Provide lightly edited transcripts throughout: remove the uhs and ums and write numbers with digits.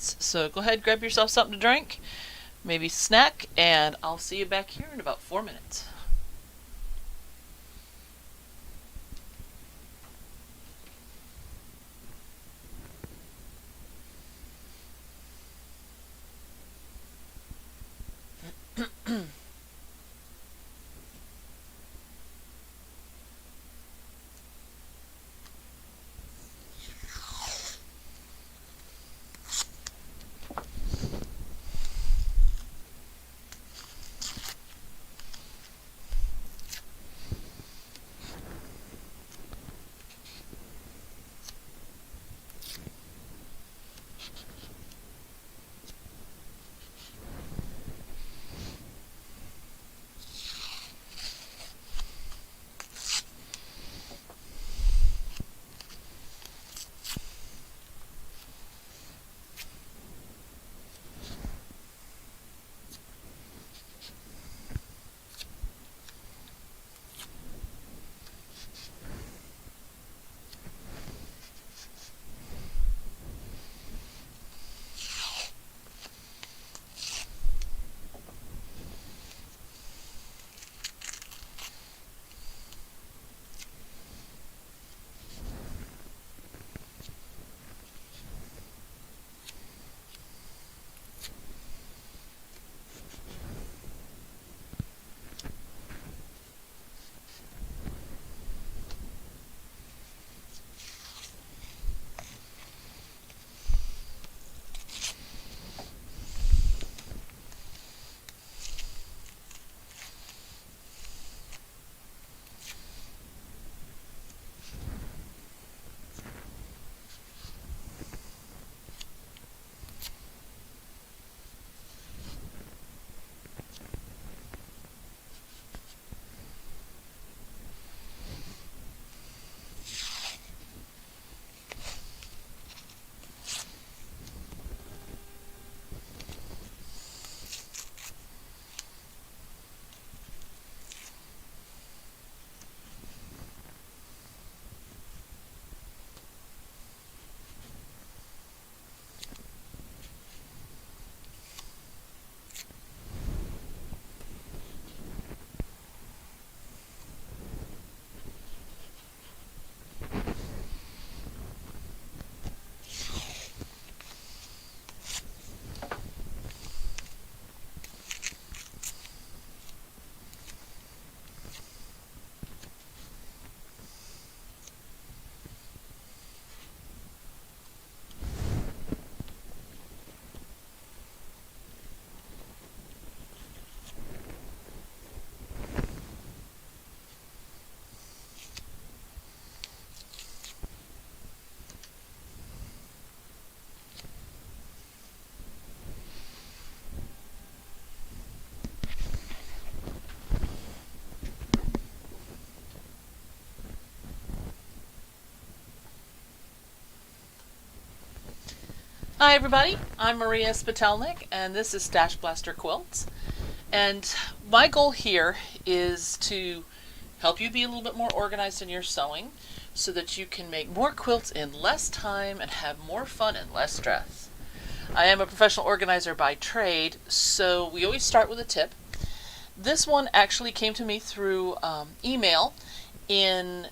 minutes. So go ahead, grab yourself something to drink, maybe snack, and I'll see you back here in about 4 minutes. Hi everybody, I'm Maria Spatelnik and this is StashBlaster Quilts. And my goal here is to help you be a little bit more organized in your sewing so that you can make more quilts in less time and have more fun and less stress. I am a professional organizer by trade, so we always start with a tip. This one actually came to me through email in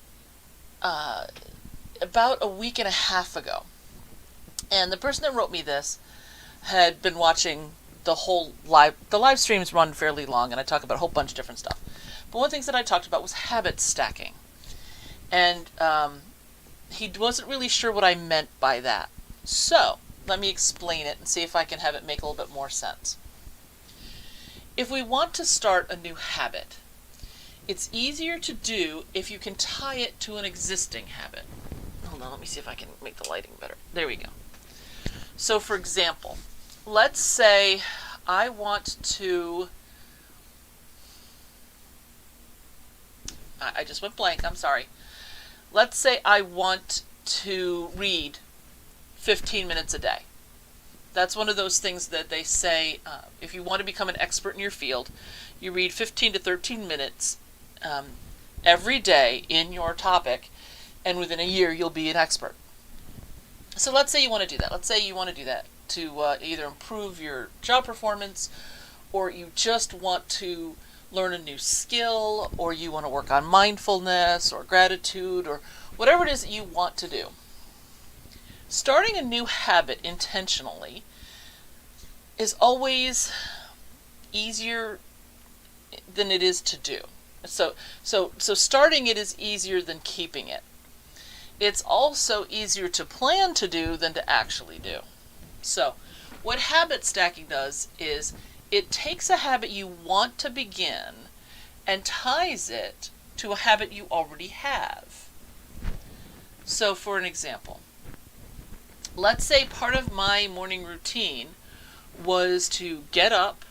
about a week and a half ago. And the person that wrote me this had been watching the live streams run fairly long, and I talk about a whole bunch of different stuff. But one of the things that I talked about was habit stacking. And he wasn't really sure what I meant by that. So, let me explain it and see if I can have it make a little bit more sense. If we want to start a new habit, it's easier to do if you can tie it to an existing habit. Hold on, let me see if I can make the lighting better. There we go. So for example, let's say I want to, I just went blank, I'm sorry. Let's say I want to read 15 minutes a day. That's one of those things that they say, if you want to become an expert in your field, you read 15 to 13 minutes every day in your topic, and within a year you'll be an expert. So let's say you want to do that. Let's say you want to do that to either improve your job performance, or you just want to learn a new skill, or you want to work on mindfulness or gratitude or whatever it is that you want to do. Starting a new habit intentionally is always easier than it is to do. So starting it is easier than keeping it. It's also easier to plan to do than to actually do. So what habit stacking does is it takes a habit you want to begin and ties it to a habit you already have. So for an example, let's say part of my morning routine was to get up,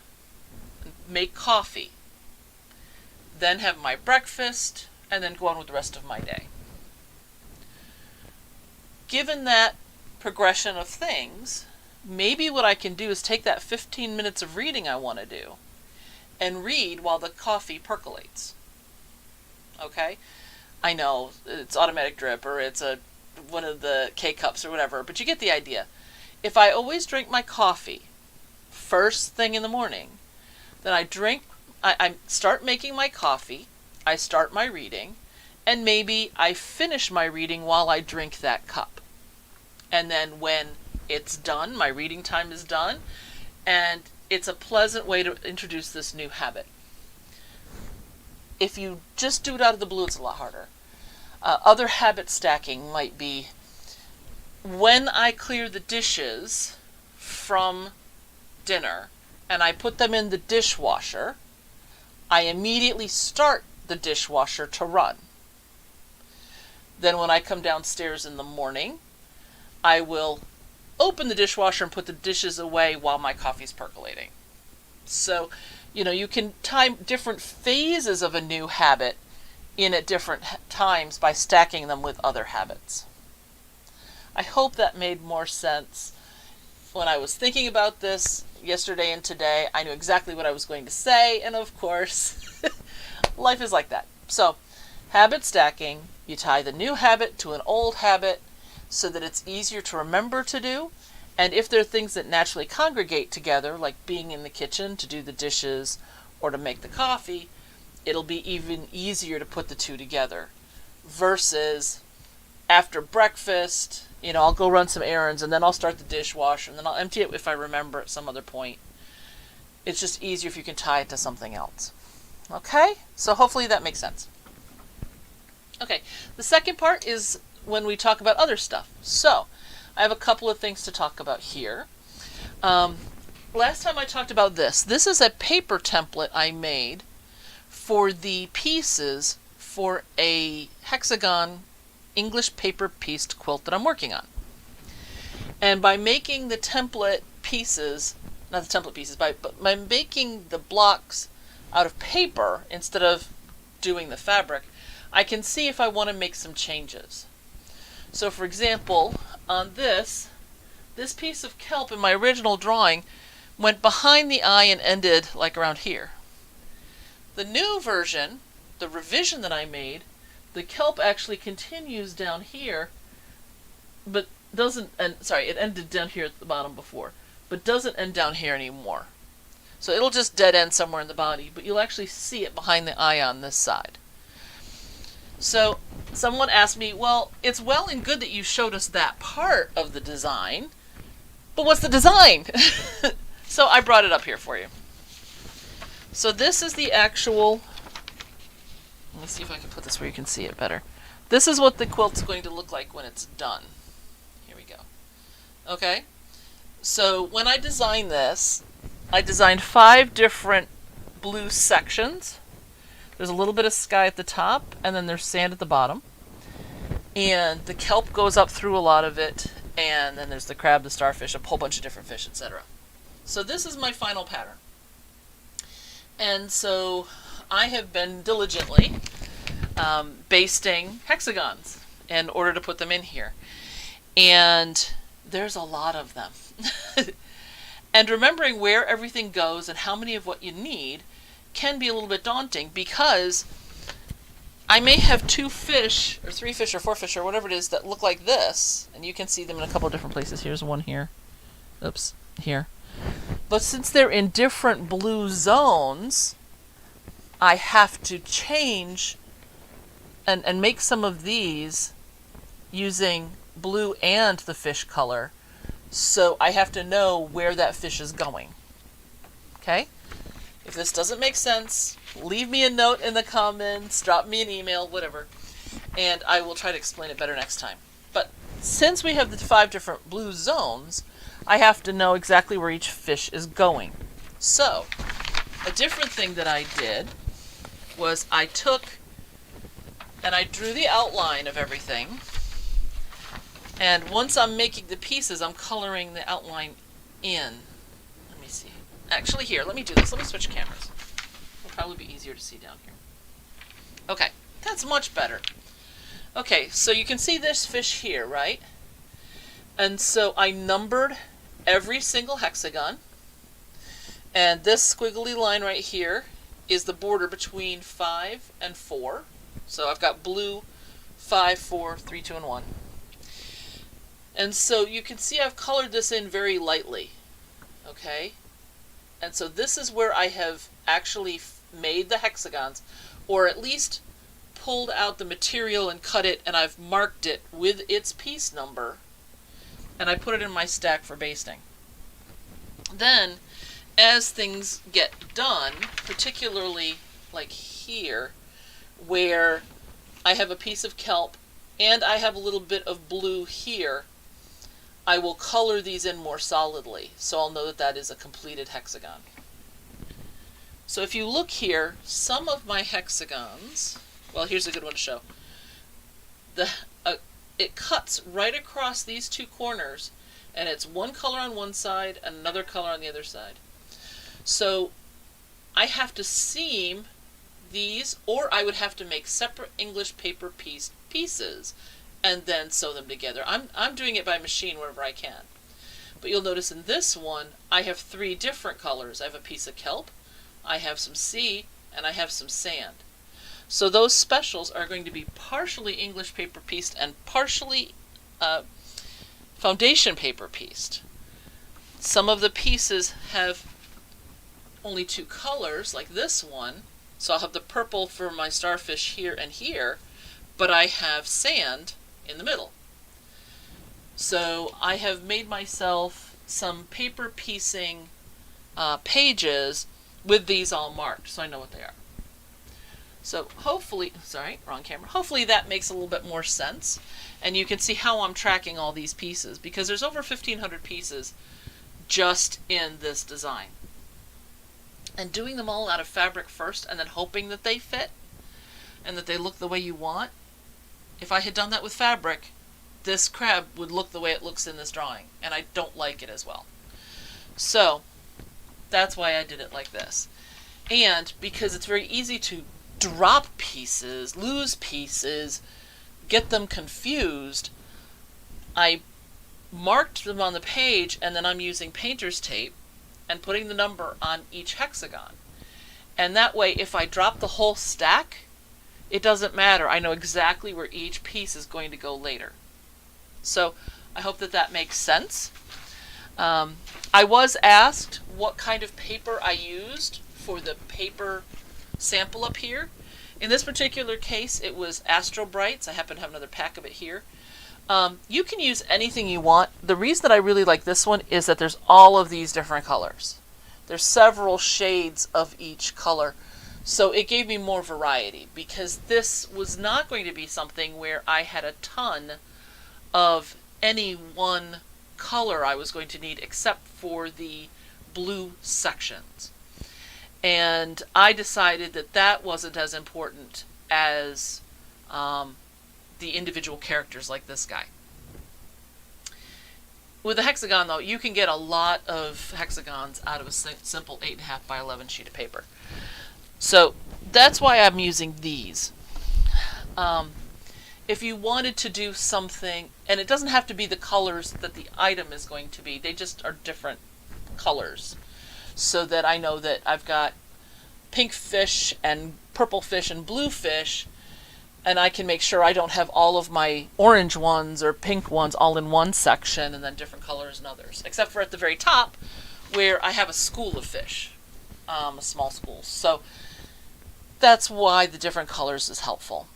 make coffee, then have my breakfast, and then go on with the rest of my day. Given that progression of things, maybe what I can do is take that 15 minutes of reading I want to do and read while the coffee percolates. Okay? I know it's automatic drip or it's one of the K-cups or whatever, but you get the idea. If I always drink my coffee first thing in the morning, then I start making my coffee, I start my reading, and maybe I finish my reading while I drink that cup. And then when it's done, my reading time is done, and it's a pleasant way to introduce this new habit. If you just do it out of the blue, it's a lot harder. Other habit stacking might be when I clear the dishes from dinner and I put them in the dishwasher, I immediately start the dishwasher to run. Then when I come downstairs in the morning, I will open the dishwasher and put the dishes away while my coffee's percolating. So, you can time different phases of a new habit in at different times by stacking them with other habits. I hope that made more sense. When I was thinking about this yesterday and today, I knew exactly what I was going to say, and of course, life is like that. So, habit stacking, you tie the new habit to an old habit so that it's easier to remember to do, and if there are things that naturally congregate together, like being in the kitchen to do the dishes or to make the coffee, it'll be even easier to put the two together versus after breakfast, I'll go run some errands and then I'll start the dishwasher and then I'll empty it if I remember at some other point. It's just easier if you can tie it to something else. Okay? So hopefully that makes sense. Okay, the second part is when we talk about other stuff. So, I have a couple of things to talk about here. Last time I talked about this. This is a paper template I made for the pieces for a hexagon English paper pieced quilt that I'm working on. And by making the template pieces, not the template pieces, but by making the blocks out of paper instead of doing the fabric, I can see if I want to make some changes. So for example, on this piece of kelp in my original drawing went behind the eye and ended like around here. The new version, the revision that I made, the kelp actually continues down here, but doesn't, it ended down here at the bottom before, but doesn't end down here anymore. So it'll just dead end somewhere in the body, but you'll actually see it behind the eye on this side. So someone asked me, well, it's well and good that you showed us that part of the design, but what's the design? So I brought it up here for you. So this is the actual, let me see if I can put this where you can see it better. This is what the quilt's going to look like when it's done. Here we go. Okay, so when I designed this, I designed 5 different blue sections. There's a little bit of sky at the top, and then there's sand at the bottom. And the kelp goes up through a lot of it, and then there's the crab, the starfish, a whole bunch of different fish, etc. So this is my final pattern. And so I have been diligently basting hexagons in order to put them in here. And there's a lot of them. And remembering where everything goes and how many of what you need can be a little bit daunting, because I may have 2 fish or 3 fish or 4 fish or whatever it is that look like this, and you can see them in a couple of different places. Here's one here. Oops, here. But since they're in different blue zones, I have to change and make some of these using blue and the fish color. So I have to know where that fish is going. Okay? If this doesn't make sense, leave me a note in the comments, drop me an email, whatever, and I will try to explain it better next time. But since we have the 5 different blue zones, I have to know exactly where each fish is going. So, a different thing that I did was I took and I drew the outline of everything, and once I'm making the pieces, I'm coloring the outline in. Let me see. Actually, here, let me do this. Let me switch cameras. It'll probably be easier to see down here. Okay, that's much better. Okay, so you can see this fish here, right? And so I numbered every single hexagon, and this squiggly line right here is the border between 5 and 4. So I've got blue, 5, 4, 3, 2, and 1. And so you can see I've colored this in very lightly, okay? And so this is where I have actually made the hexagons, or at least pulled out the material and cut it, and I've marked it with its piece number, and I put it in my stack for basting. Then, as things get done, particularly like here, where I have a piece of kelp and I have a little bit of blue here, I will color these in more solidly, so I'll know that that is a completed hexagon. So if you look here, some of my hexagons, well, here's a good one to show. It cuts right across these 2 corners, and it's one color on one side and another color on the other side. So I have to seam these, or I would have to make separate English paper pieces and then sew them together. I'm doing it by machine wherever I can. But you'll notice in this one, I have 3 different colors. I have a piece of kelp, I have some sea, and I have some sand. So those specials are going to be partially English paper pieced and partially foundation paper pieced. Some of the pieces have only 2 colors, like this one. So I'll have the purple for my starfish here and here, but I have sand in the middle. So I have made myself some paper piecing pages with these all marked, so I know what they are. So hopefully, sorry, wrong camera. Hopefully that makes a little bit more sense, and you can see how I'm tracking all these pieces, because there's over 1,500 pieces just in this design. And doing them all out of fabric first and then hoping that they fit and that they look the way you want. If I had done that with fabric, this crab would look the way it looks in this drawing, and I don't like it as well. So that's why I did it like this. And because it's very easy to drop pieces, lose pieces, get them confused, I marked them on the page, and then I'm using painter's tape and putting the number on each hexagon. And that way, if I drop the whole stack, it doesn't matter. I know exactly where each piece is going to go later. So I hope that that makes sense. I was asked what kind of paper I used for the paper sample up here. In this particular case, it was Astro Brights. I happen to have another pack of it here. You can use anything you want. The reason that I really like this one is that there's all of these different colors. There's several shades of each color, so it gave me more variety, because this was not going to be something where I had a ton of any one color I was going to need except for the blue sections. And I decided that that wasn't as important as the individual characters like this guy. With a hexagon, though, you can get a lot of hexagons out of a simple 8.5 by 11 sheet of paper. So that's why I'm using these. If you wanted to do something, and it doesn't have to be the colors that the item is going to be, they just are different colors, so that I know that I've got pink fish and purple fish and blue fish, and I can make sure I don't have all of my orange ones or pink ones all in one section and then different colors in others, except for at the very top where I have a school of fish, a small school. So that's why the different colors is helpful.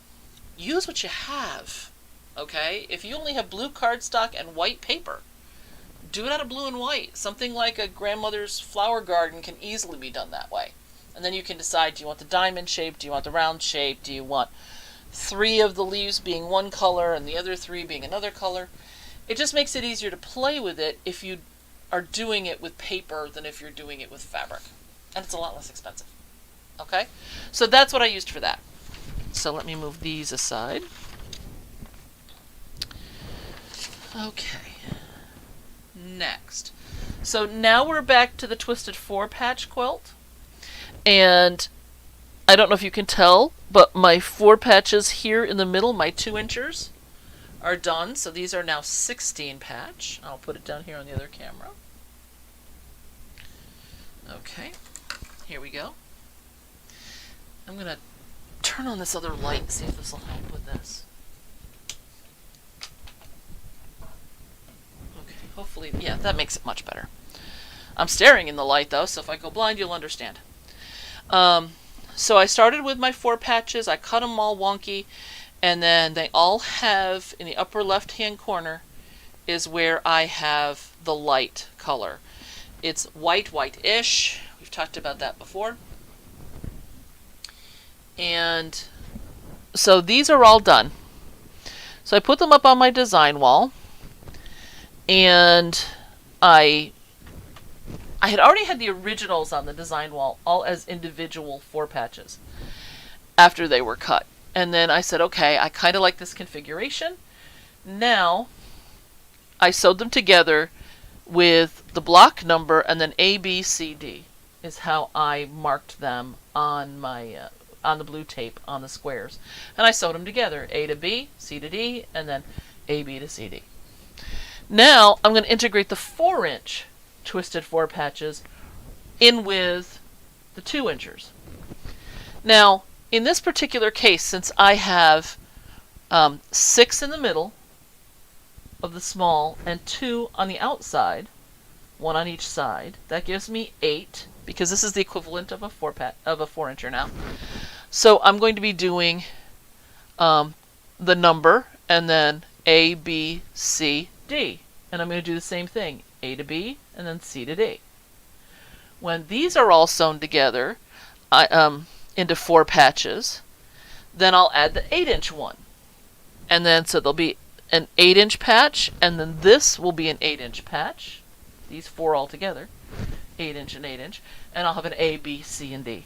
Use what you have, okay? If you only have blue cardstock and white paper, do it out of blue and white. Something like a grandmother's flower garden can easily be done that way. And then you can decide, do you want the diamond shape? Do you want the round shape? Do you want 3 of the leaves being one color and the other 3 being another color? It just makes it easier to play with it if you are doing it with paper than if you're doing it with fabric. And it's a lot less expensive. Okay? So that's what I used for that. So let me move these aside. Okay. Next. So now we're back to the Twisted 4-patch quilt. And I don't know if you can tell, but my 4 patches here in the middle, my 2-inchers, are done. So these are now 16 patch. I'll put it down here on the other camera. Okay, here we go. I'm going to turn on this other light and see if this will help with this. Okay, hopefully, yeah, that makes it much better. I'm staring in the light though, so if I go blind, you'll understand. So I started with my 4 patches. I cut them all wonky, and then they all have, in the upper left-hand corner, is where I have the light color. It's white, white-ish. We've talked about that before. And so these are all done. So I put them up on my design wall, and I had already had the originals on the design wall, all as individual 4 patches after they were cut. And then I said, okay, I kind of like this configuration. Now I sewed them together with the block number, and then A, B, C, D is how I marked them on my on the blue tape on the squares. And I sewed them together, A to B, C to D, and then A, B to C, D. Now I'm going to integrate the 4-inch Twisted 4 patches in with the 2-inchers. Now, in this particular case, since I have 6 in the middle of the small and 2 on the outside, 1 on each side, that gives me 8, because this is the equivalent of a 4-incher now. So I'm going to be doing the number and then A, B, C, D. And I'm going to do the same thing, A to B and then C to D. When these are all sewn together into 4 patches, then I'll add the 8-inch one. And then so there'll be an 8-inch patch, and then this will be an 8-inch patch. These 4 all together, 8-inch and 8-inch, and I'll have an A, B, C, and D.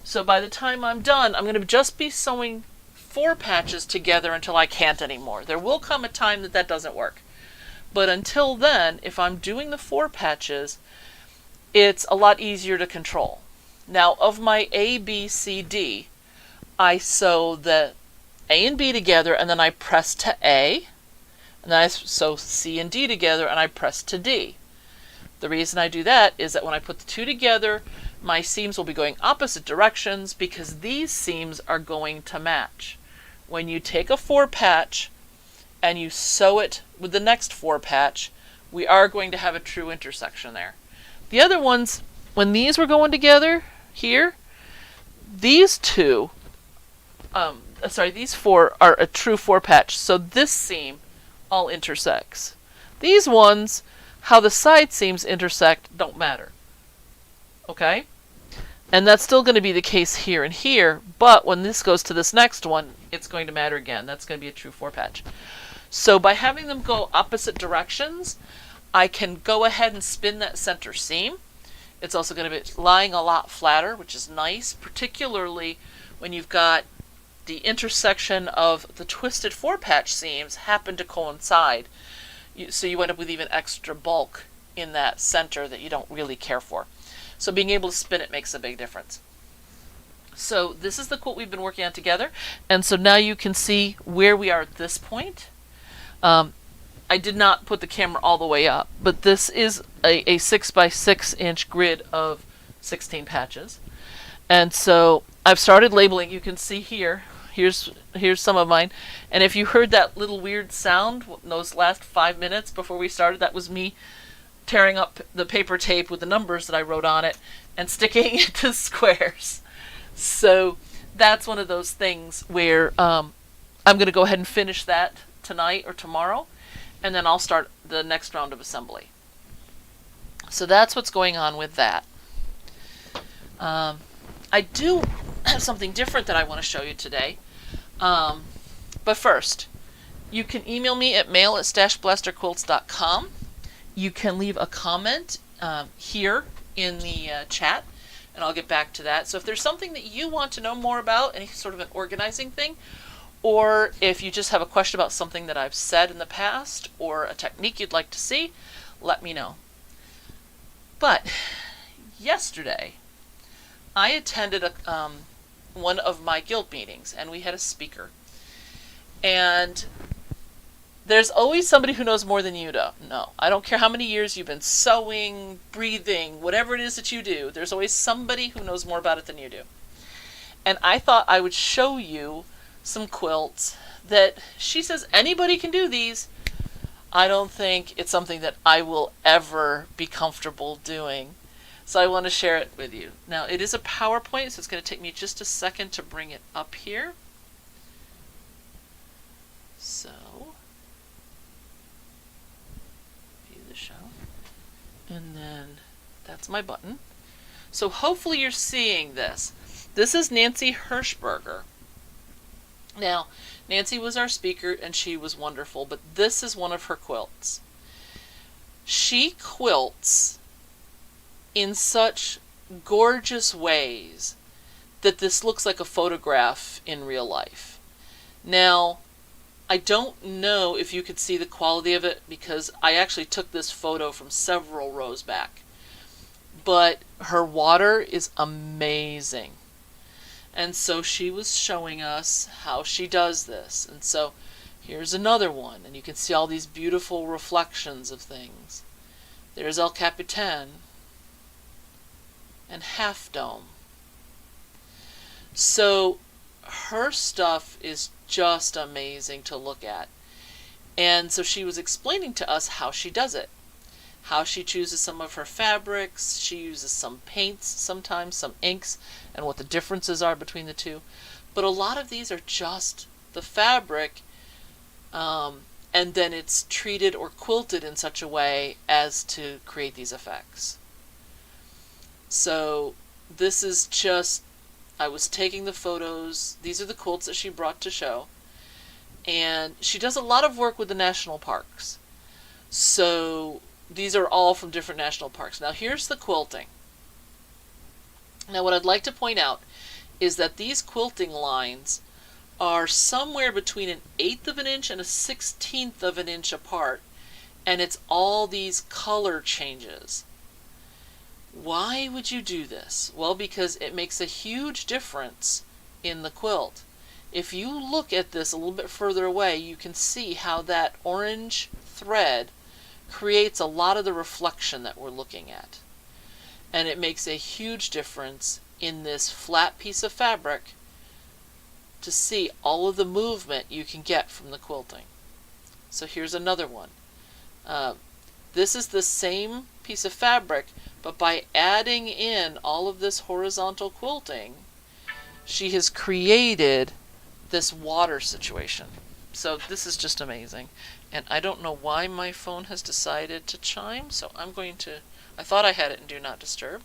So by the time I'm done, I'm going to just be sewing 4 patches together until I can't anymore. There will come a time that that doesn't work. But until then, if I'm doing the 4 patches, it's a lot easier to control. Now, of my A, B, C, D, I sew the A and B together, and then I press to A, and then I sew C and D together, and I press to D. The reason I do that is that when I put the 2 together, my seams will be going opposite directions because these seams are going to match. When you take a 4 patch and you sew it with the next 4 patch, we are going to have a true intersection there. The other ones, when these were going together here, these 4 are a true 4 patch, so this seam all intersects. These ones, how the side seams intersect, don't matter. Okay? And that's still going to be the case here and here, but when this goes to this next one, it's going to matter again. That's going to be a true 4 patch. So by having them go opposite directions, I can go ahead and spin that center seam. It's also going to be lying a lot flatter, which is nice, particularly when you've got the intersection of the twisted 4 patch seams happen to coincide. So you end up with even extra bulk in that center that you don't really care for. So being able to spin it makes a big difference. So this is the quilt we've been working on together, and so now you can see where we are at this point. I did not put the camera all the way up, but this is a 6 by 6 inch grid of 16 patches. And so I've started labeling. You can see here here's some of mine. And if you heard that little weird sound in those last 5 minutes before we started, that was me tearing up the paper tape with the numbers that I wrote on it and sticking it to squares. So that's one of those things where I'm going to go ahead and finish that tonight or tomorrow, and then I'll start the next round of assembly. So that's what's going on with that. I do have something different that I want to show you today. But first, you can email me at mail@stashblasterquilts.com. You can leave a comment here in the chat, and I'll get back to that. So if there's something that you want to know more about, any sort of an organizing thing, or if you just have a question about something that I've said in the past or a technique you'd like to see, let me know. But yesterday, I attended one of my guild meetings, and we had a speaker. And there's always somebody who knows more than you do. No, I don't care how many years you've been sewing, breathing, whatever it is that you do, there's always somebody who knows more about it than you do. And I thought I would show you some quilts that she says anybody can do these. I don't think it's something that I will ever be comfortable doing. So I want to share it with you. Now, it is a PowerPoint, so it's going to take me just a second to bring it up here. So, view the show. And then that's my button. So hopefully you're seeing this. This is Nancy Hirschberger. Now, Nancy was our speaker, and she was wonderful, but this is one of her quilts. She quilts in such gorgeous ways that this looks like a photograph in real life. Now, I don't know if you could see the quality of it because I actually took this photo from several rows back. But her water is amazing. And so she was showing us how she does this. And so here's another one, and you can see all these beautiful reflections of things. There's El Capitan and Half Dome. So her stuff is just amazing to look at. And so she was explaining to us how she does it, how she chooses some of her fabrics. She uses some paints, sometimes some inks, and what the differences are between the two. But a lot of these are just the fabric, and then it's treated or quilted in such a way as to create these effects. So this is just, I was taking the photos. These are the quilts that she brought to show. And she does a lot of work with the national parks. So these are all from different national parks. Now here's the quilting. Now what I'd like to point out is that these quilting lines are somewhere between an 1/8 of an inch and a 1/16 of an inch apart. And it's all these color changes. Why would you do this? Well, because it makes a huge difference in the quilt. If you look at this a little bit further away, you can see how that orange thread creates a lot of the reflection that we're looking at. And it makes a huge difference in this flat piece of fabric to see all of the movement you can get from the quilting. So here's another one. This is the same piece of fabric, but by adding in all of this horizontal quilting, she has created this water situation. So this is just amazing. And I don't know why my phone has decided to chime, so I'm going to, I thought I had it in Do Not Disturb.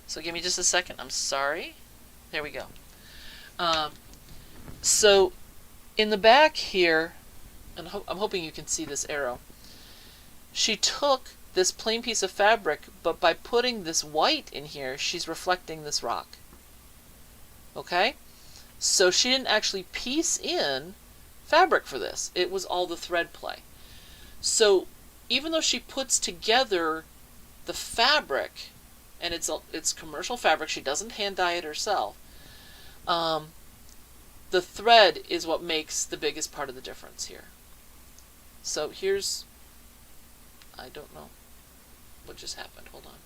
So give me just a second. I'm sorry. There we go. So in the back here, and I'm hoping you can see this arrow, she took this plain piece of fabric, but by putting this white in here, she's reflecting this rock. Okay? So she didn't actually piece in fabric for this. It was all the thread play. So even though she puts together the fabric, and it's commercial fabric, she doesn't hand dye it herself, the thread is what makes the biggest part of the difference here. So here's, I don't know what just happened. Hold on.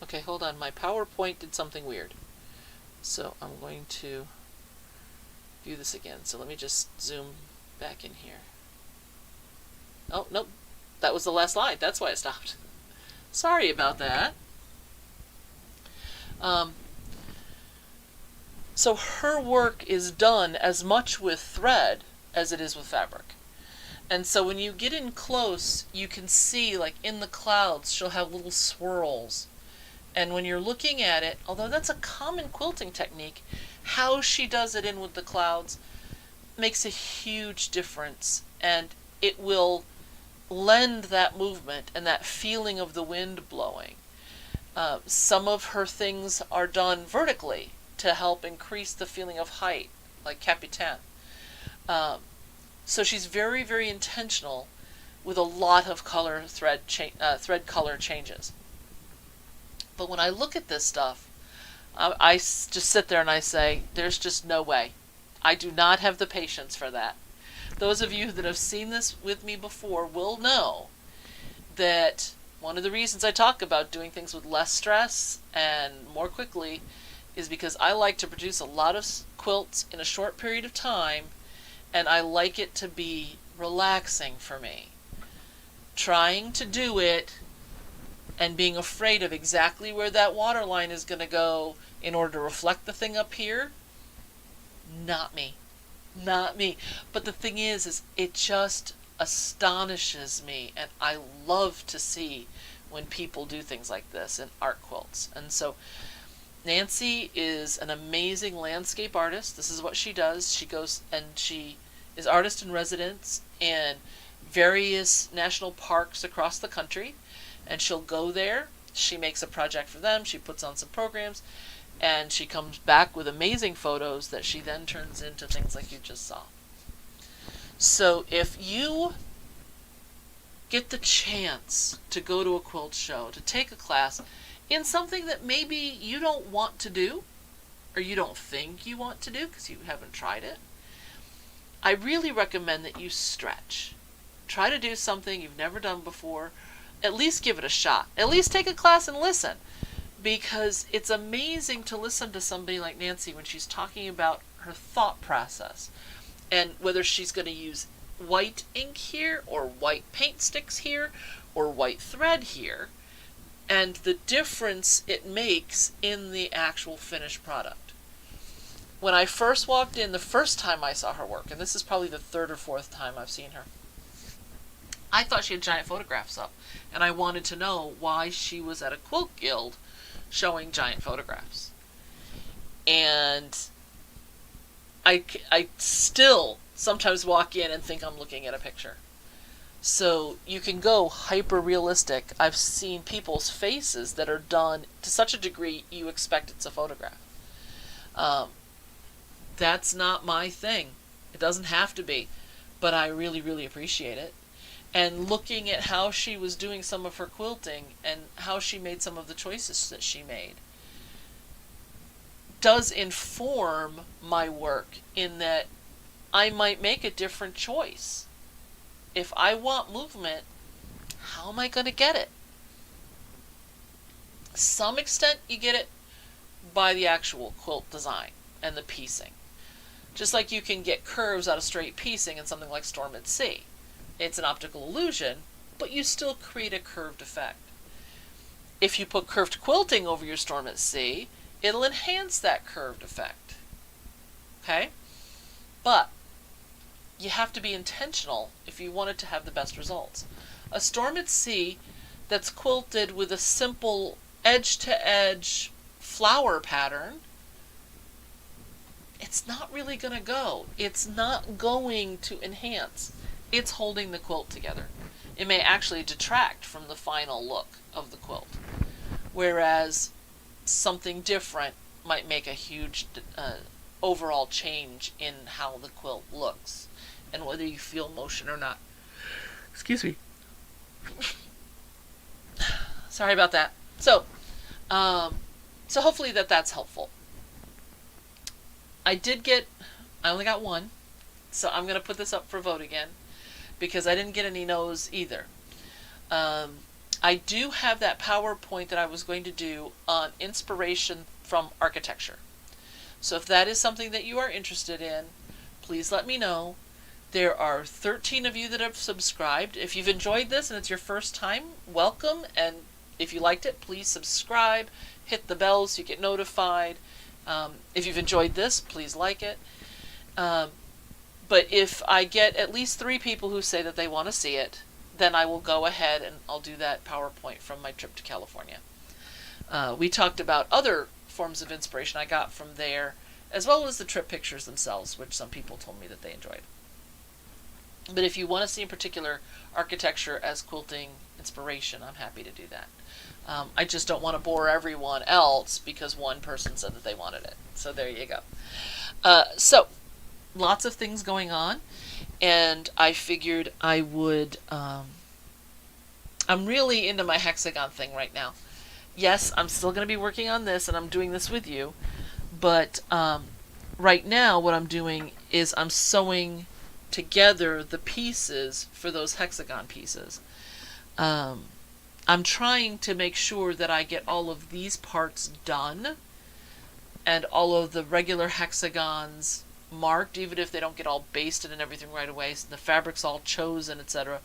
Okay, hold on. My PowerPoint did something weird. So I'm going to view this again. So let me just zoom back in here. Oh, nope. That was the last slide. That's why it stopped. Sorry about that. So her work is done as much with thread as it is with fabric. And so when you get in close, you can see, like in the clouds, she'll have little swirls. And when you're looking at it, although that's a common quilting technique, how she does it in with the clouds makes a huge difference. And it will lend that movement and that feeling of the wind blowing. Some of her things are done vertically to help increase the feeling of height, like Capitaine. So she's very, very intentional with a lot of color thread color changes. But when I look at this stuff, I just sit there and I say, there's just no way. I do not have the patience for that. Those of you that have seen this with me before will know that one of the reasons I talk about doing things with less stress and more quickly is because I like to produce a lot of quilts in a short period of time, and I like it to be relaxing for me. Trying to do it and being afraid of exactly where that waterline is going to go in order to reflect the thing up here, not me. Not me. But the thing is it just astonishes me, and I love to see when people do things like this in art quilts. And so Nancy is an amazing landscape artist. This is what she does. She goes and she is artist in residence in various national parks across the country, and she'll go there. She makes a project for them. She puts on some programs, and she comes back with amazing photos that she then turns into things like you just saw. So if you get the chance to go to a quilt show, to take a class in something that maybe you don't want to do, or you don't think you want to do because you haven't tried it, I really recommend that you stretch. Try to do something you've never done before. At least give it a shot. At least take a class and listen. Because it's amazing to listen to somebody like Nancy when she's talking about her thought process. And whether she's going to use white ink here, or white paint sticks here, or white thread here. And the difference it makes in the actual finished product. When I first walked in, the first time I saw her work, and this is probably the third or fourth time I've seen her, I thought she had giant photographs up, and I wanted to know why she was at a quilt guild showing giant photographs. And I still sometimes walk in and think I'm looking at a picture. So you can go hyper realistic. I've seen people's faces that are done to such a degree you expect it's a photograph. That's not my thing. It doesn't have to be, but I really, really appreciate it. And looking at how she was doing some of her quilting and how she made some of the choices that she made does inform my work in that I might make a different choice. If I want movement, how am I going to get it? To some extent, you get it by the actual quilt design and the piecing. Just like you can get curves out of straight piecing in something like Storm at Sea. It's an optical illusion, but you still create a curved effect. If you put curved quilting over your Storm at Sea, it'll enhance that curved effect. Okay? But you have to be intentional if you want it to have the best results. A Storm at Sea that's quilted with a simple edge-to-edge flower pattern, it's not really going to go. It's not going to enhance. It's holding the quilt together. It may actually detract from the final look of the quilt. Whereas something different might make a huge overall change in how the quilt looks and whether you feel motion or not. Excuse me. Sorry about that. So hopefully that's helpful. I only got one, so I'm going to put this up for vote again because I didn't get any no's either. I do have that PowerPoint that I was going to do on inspiration from architecture. So if that is something that you are interested in, please let me know. There are 13 of you that have subscribed. If you've enjoyed this and it's your first time, welcome. And if you liked it, please subscribe, hit the bell so you get notified. If you've enjoyed this, please like it. But if I get at least 3 people who say that they want to see it, then I will go ahead and I'll do that PowerPoint from my trip to California. We talked about other forms of inspiration I got from there, as well as the trip pictures themselves, which some people told me that they enjoyed. But if you want to see in particular architecture as quilting inspiration, I'm happy to do that. I just don't want to bore everyone else because one person said that they wanted it. So there you go. So lots of things going on, and I figured I would, I'm really into my hexagon thing right now. Yes, I'm still going to be working on this, and I'm doing this with you, but right now what I'm doing is I'm sewing together the pieces for those hexagon pieces. I'm trying to make sure that I get all of these parts done and all of the regular hexagons marked, even if they don't get all basted and everything right away, so the fabric's all chosen, etc.,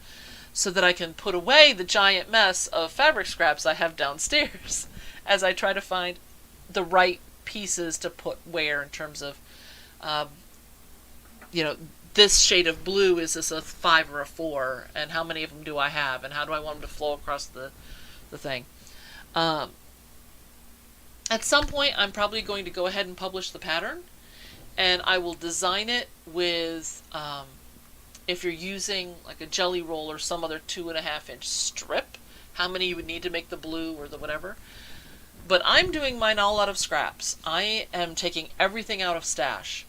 so that I can put away the giant mess of fabric scraps I have downstairs as I try to find the right pieces to put where in terms of, this shade of blue, is this a 5 or a 4, and how many of them do I have, and how do I want them to flow across the thing. At some point I'm probably going to go ahead and publish the pattern, and I will design it with, if you're using like a jelly roll or some other 2.5-inch strip, how many you would need to make the blue or the whatever. But I'm doing mine all out of scraps. I am taking everything out of Stash.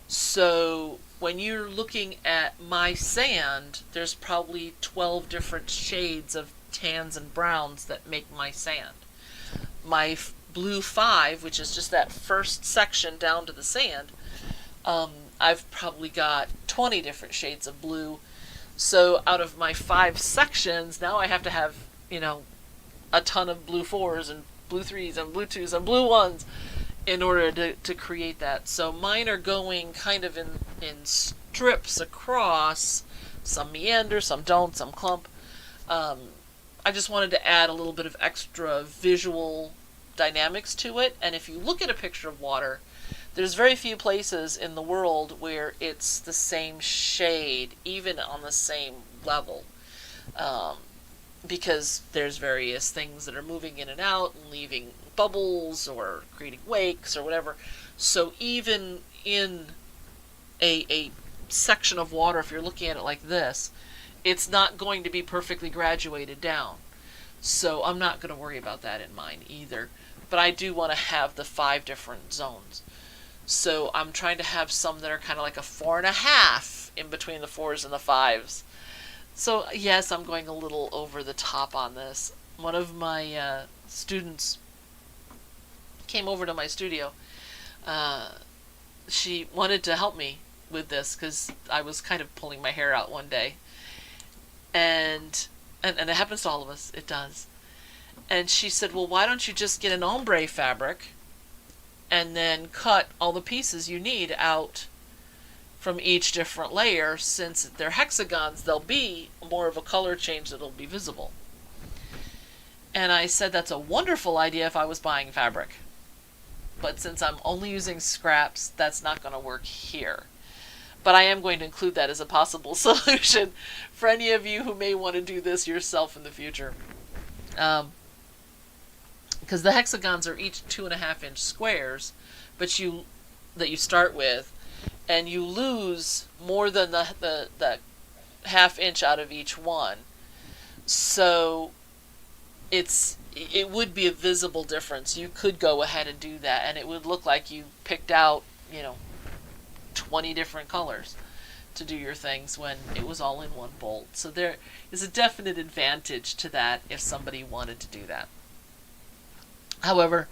So when you're looking at my sand, there's probably 12 different shades of tans and browns that make my sand. My blue 5, which is just that first section down to the sand, I've probably got 20 different shades of blue. So out of my 5 sections, now I have to have, a ton of blue 4s and blue 3s and blue 2s and blue 1s in order to create that. So mine are going kind of in strips across. Some meander, some don't, some clump. I just wanted to add a little bit of extra visual dynamics to it. And if you look at a picture of water, there's very few places in the world where it's the same shade, even on the same level. Because there's various things that are moving in and out and leaving bubbles or creating wakes or whatever. So even in a section of water, if you're looking at it like this, it's not going to be perfectly graduated down. So I'm not going to worry about that in mine either. But I do want to have the 5 different zones. So I'm trying to have some that are kind of like a 4.5 in between the 4s and the 5s. So yes, I'm going a little over the top on this. One of my students came over to my studio. She wanted to help me with this because I was kind of pulling my hair out one day. And it happens to all of us, it does. And she said, well, why don't you just get an ombre fabric and then cut all the pieces you need out from each different layer. Since they're hexagons, there'll be more of a color change that'll be visible. And I said that's a wonderful idea if I was buying fabric. But since I'm only using scraps, that's not going to work here. But I am going to include that as a possible solution for any of you who may want to do this yourself in the future. Because the hexagons are each 2.5-inch squares, but that you start with, and you lose more than the 1/2 inch out of each one. So it would be a visible difference. You could go ahead and do that, and it would look like you picked out 20 different colors to do your things when it was all in one bolt. So there is a definite advantage to that if somebody wanted to do that. However,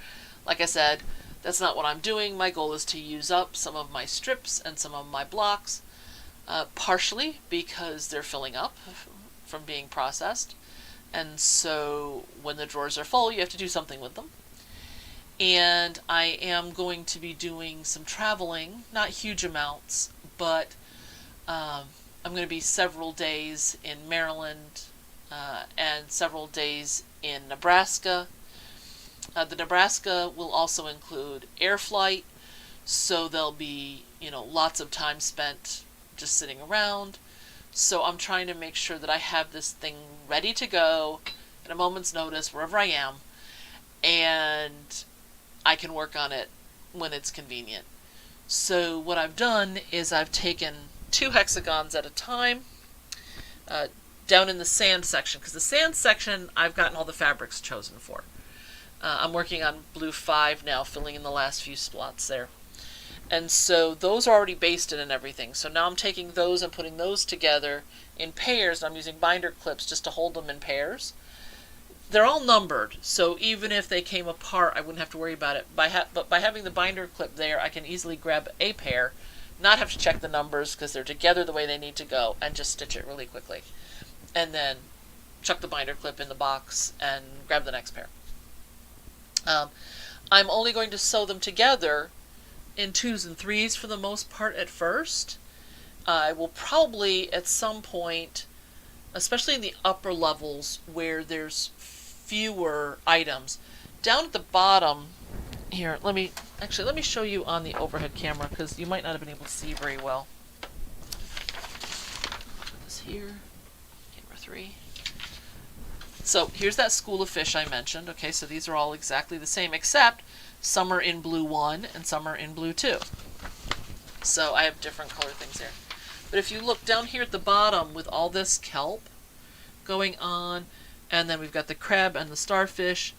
like I said, that's not what I'm doing. My goal is to use up some of my strips and some of my blocks, partially because they're filling up from being processed. And so when the drawers are full, you have to do something with them. and I am going to be doing some traveling, not huge amounts, but I'm going to be several days in Maryland and several days in Nebraska. The Nebraska will also include air flight, so there'll be, lots of time spent just sitting around. So I'm trying to make sure that I have this thing ready to go at a moment's notice wherever I am, and I can work on it when it's convenient. So what I've done is I've taken 2 hexagons at a time down in the sand section, because the sand section I've gotten all the fabrics chosen for. I'm working on blue 5 now, filling in the last few spots there. And so those are already basted and everything. So now I'm taking those and putting those together in pairs. And I'm using binder clips just to hold them in pairs. They're all numbered, so even if they came apart, I wouldn't have to worry about it. But by having the binder clip there, I can easily grab a pair, not have to check the numbers because they're together the way they need to go, and just stitch it really quickly. And then chuck the binder clip in the box and grab the next pair. I'm only going to sew them together in 2s and 3s for the most part at first. I will probably at some point, especially in the upper levels where there's fewer items, down at the bottom here, let me show you on the overhead camera because you might not have been able to see very well. Put this here, camera 3. So here's that school of fish I mentioned. Okay, so these are all exactly the same, except some are in blue 1 and some are in blue 2. So I have different color things there. But if you look down here at the bottom with all this kelp going on, and then we've got the crab and the starfish,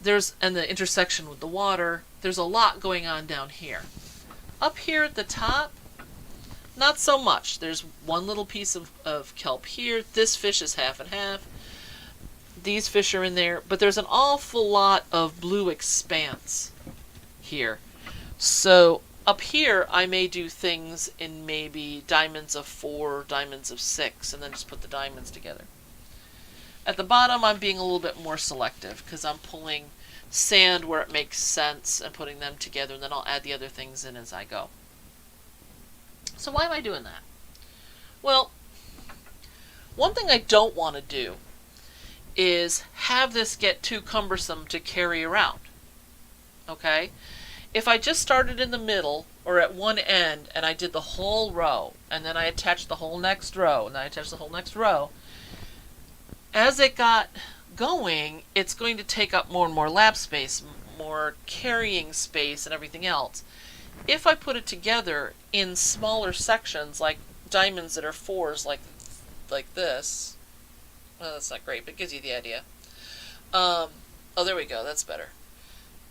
and the intersection with the water, there's a lot going on down here. Up here at the top, not so much. There's one little piece of kelp here. This fish is half and half. These fish are in there, but there's an awful lot of blue expanse here. So up here, I may do things in maybe diamonds of 4, diamonds of 6, and then just put the diamonds together. At the bottom, I'm being a little bit more selective because I'm pulling sand where it makes sense and putting them together, and then I'll add the other things in as I go. So why am I doing that? Well, one thing I don't want to do is have this get too cumbersome to carry around. Okay? If I just started in the middle or at one end and I did the whole row, and then I attached the whole next row, and then I attached the whole next row, as it got going, it's going to take up more and more lap space, more carrying space and everything else. If I put it together in smaller sections, like diamonds that are 4s, like this, well, that's not great, but it gives you the idea. Oh, there we go. That's better.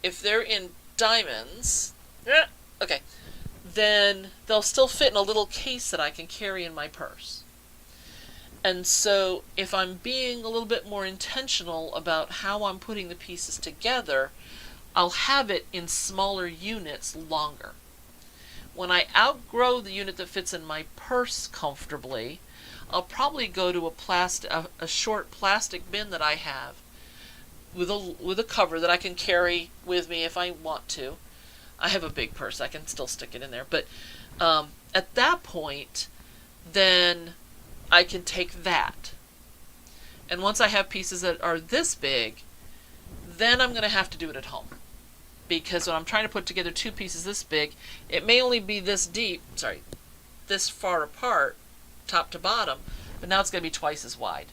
If they're in diamonds, okay, then they'll still fit in a little case that I can carry in my purse. And so if I'm being a little bit more intentional about how I'm putting the pieces together, I'll have it in smaller units longer. When I outgrow the unit that fits in my purse comfortably, I'll probably go to a short plastic bin that I have with a cover that I can carry with me if I want to. I have a big purse, I can still stick it in there. But at that point, then I can take that. And once I have pieces that are this big, then I'm going to have to do it at home. Because when I'm trying to put together 2 pieces this big, it may only be this far apart, top to bottom, but now it's going to be twice as wide.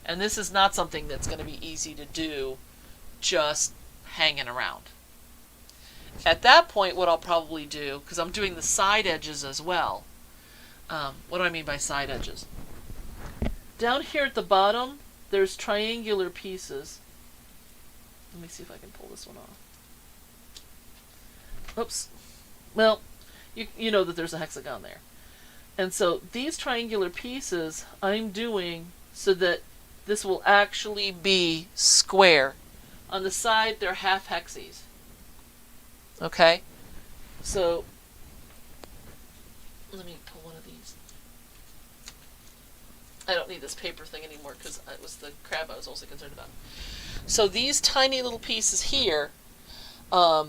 And this is not something that's going to be easy to do just hanging around. At that point, what I'll probably do, because I'm doing the side edges as well. What do I mean by side edges? Down here at the bottom, there's triangular pieces. Let me see if I can pull this one off. Oops. Well, you know that there's a hexagon there. And so these triangular pieces I'm doing so that this will actually be square. On the side, they're half hexies. Okay? So let me pull one of these. I don't need this paper thing anymore because it was the crab I was also concerned about. So these tiny little pieces here, are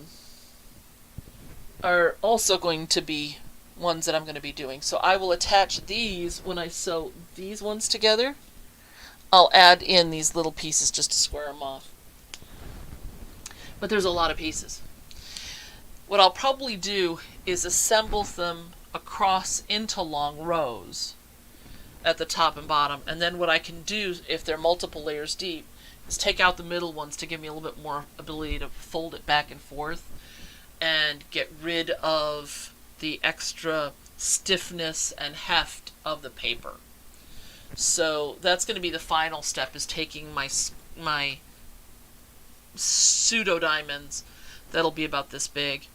also going to be ones that I'm going to be doing. So I will attach these when I sew these ones together. I'll add in these little pieces just to square them off. But there's a lot of pieces. What I'll probably do is assemble them across into long rows at the top and bottom. And then what I can do, if they're multiple layers deep, is take out the middle ones to give me a little bit more ability to fold it back and forth and get rid of the extra stiffness and heft of the paper. So that's going to be the final step, is taking my pseudo diamonds that'll be about this big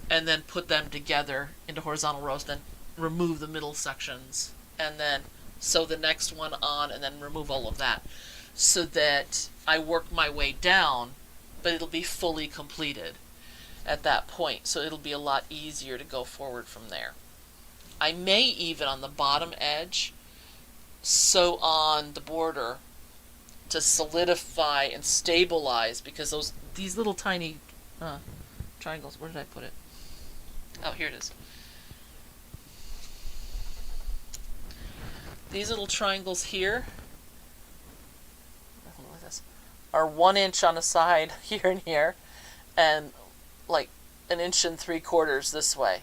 and then put them together into horizontal rows, then remove the middle sections and then sew the next one on and then remove all of that, so that I work my way down, but it'll be fully completed at that point, so it'll be a lot easier to go forward from there. I may even, on the bottom edge, sew on the border to solidify and stabilize, because these little tiny triangles, where did I put it? Oh, here it is. These little triangles here are 1 inch on a side here and here, and like 1 3/4 inches this way.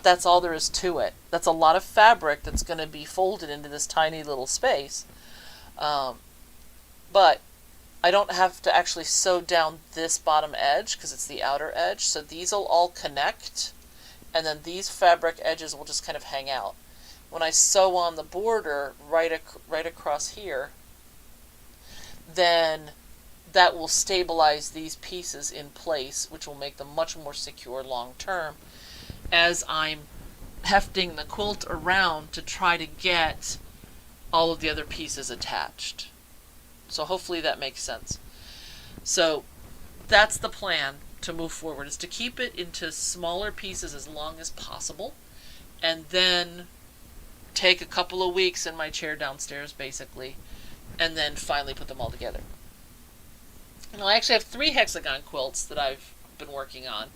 That's all there is to it. That's a lot of fabric that's going to be folded into this tiny little space. But I don't have to actually sew down this bottom edge because it's the outer edge. So these will all connect, and then these fabric edges will just kind of hang out. When I sew on the border right across here, then that will stabilize these pieces in place, which will make them much more secure long term as I'm hefting the quilt around to try to get all of the other pieces attached. So hopefully that makes sense. So that's the plan to move forward, is to keep it into smaller pieces as long as possible, and then take a couple of weeks in my chair downstairs basically, and then finally put them all together. Now I actually have 3 hexagon quilts that I've been working on.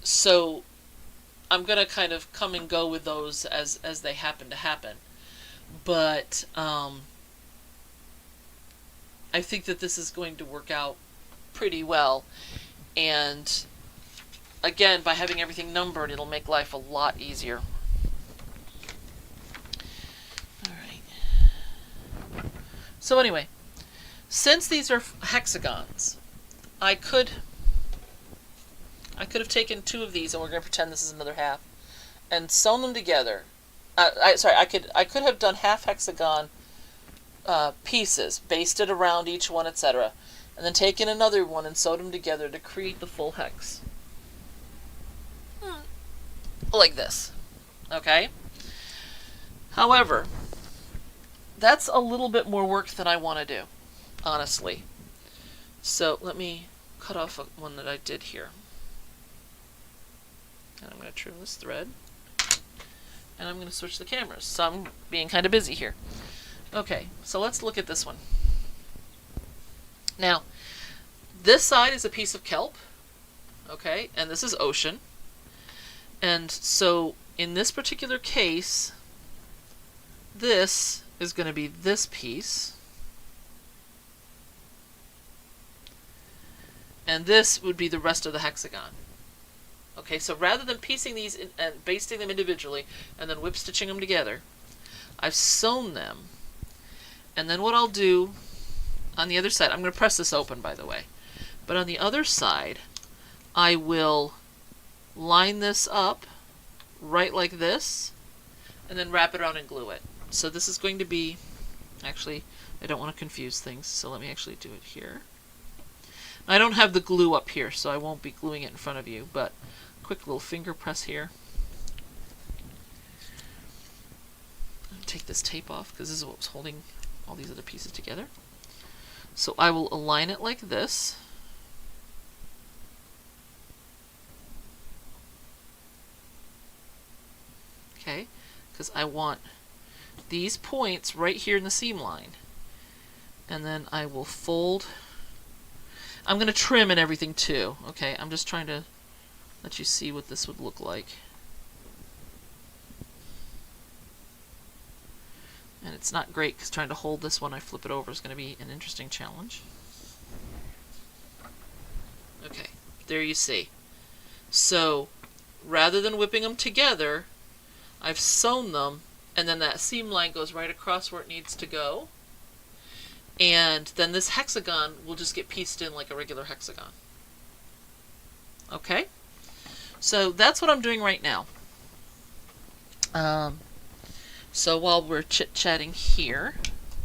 So I'm going to kind of come and go with those as they happen to happen. But I think that this is going to work out pretty well. And again, by having everything numbered, it'll make life a lot easier. Alright. So anyway, since these are hexagons, I could have taken 2 of these, and we're going to pretend this is another half, and sewn them together. I could have done half hexagon pieces, basted around each one, etc., and then taken another one and sewed them together to create the full hex. Like this. Okay? However, that's a little bit more work than I want to do, honestly. So let me cut off one that I did here. And I'm going to trim this thread. And I'm going to switch the cameras. So I'm being kind of busy here. Okay, so let's look at this one. Now, this side is a piece of kelp. Okay, and this is ocean. And so in this particular case, this is going to be this piece. And this would be the rest of the hexagon. Okay, so rather than piecing these and basting them individually and then whip stitching them together, I've sewn them. And then what I'll do on the other side, I'm going to press this open, by the way, but on the other side, I will line this up right like this and then wrap it around and glue it. So this is going to be, actually, I don't want to confuse things, so let me actually do it here. I don't have the glue up here, so I won't be gluing it in front of you, but quick little finger press here. Take this tape off, because this is what was holding all these other pieces together. So I will align it like this. Okay, because I want these points right here in the seam line. And then I will fold. I'm going to trim and everything too. Okay, I'm just trying to let you see what this would look like. And it's not great because trying to hold this when I flip it over is going to be an interesting challenge. Okay, there you see. So rather than whipping them together, I've sewn them, and then that seam line goes right across where it needs to go. And then this hexagon will just get pieced in like a regular hexagon. Okay? So that's what I'm doing right now. So while we're chit-chatting here,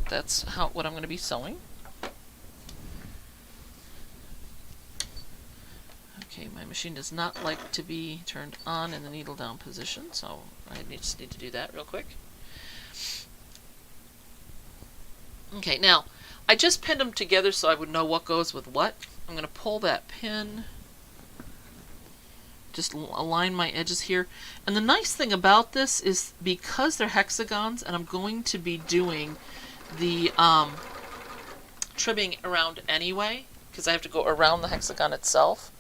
that's what I'm going to be sewing. Okay, my machine does not like to be turned on in the needle down position, so I just need to do that real quick. Okay, now, I just pinned them together so I would know what goes with what. I'm going to pull that pin, just align my edges here. And the nice thing about this is because they're hexagons, and I'm going to be doing the trimming around anyway, because I have to go around the hexagon itself.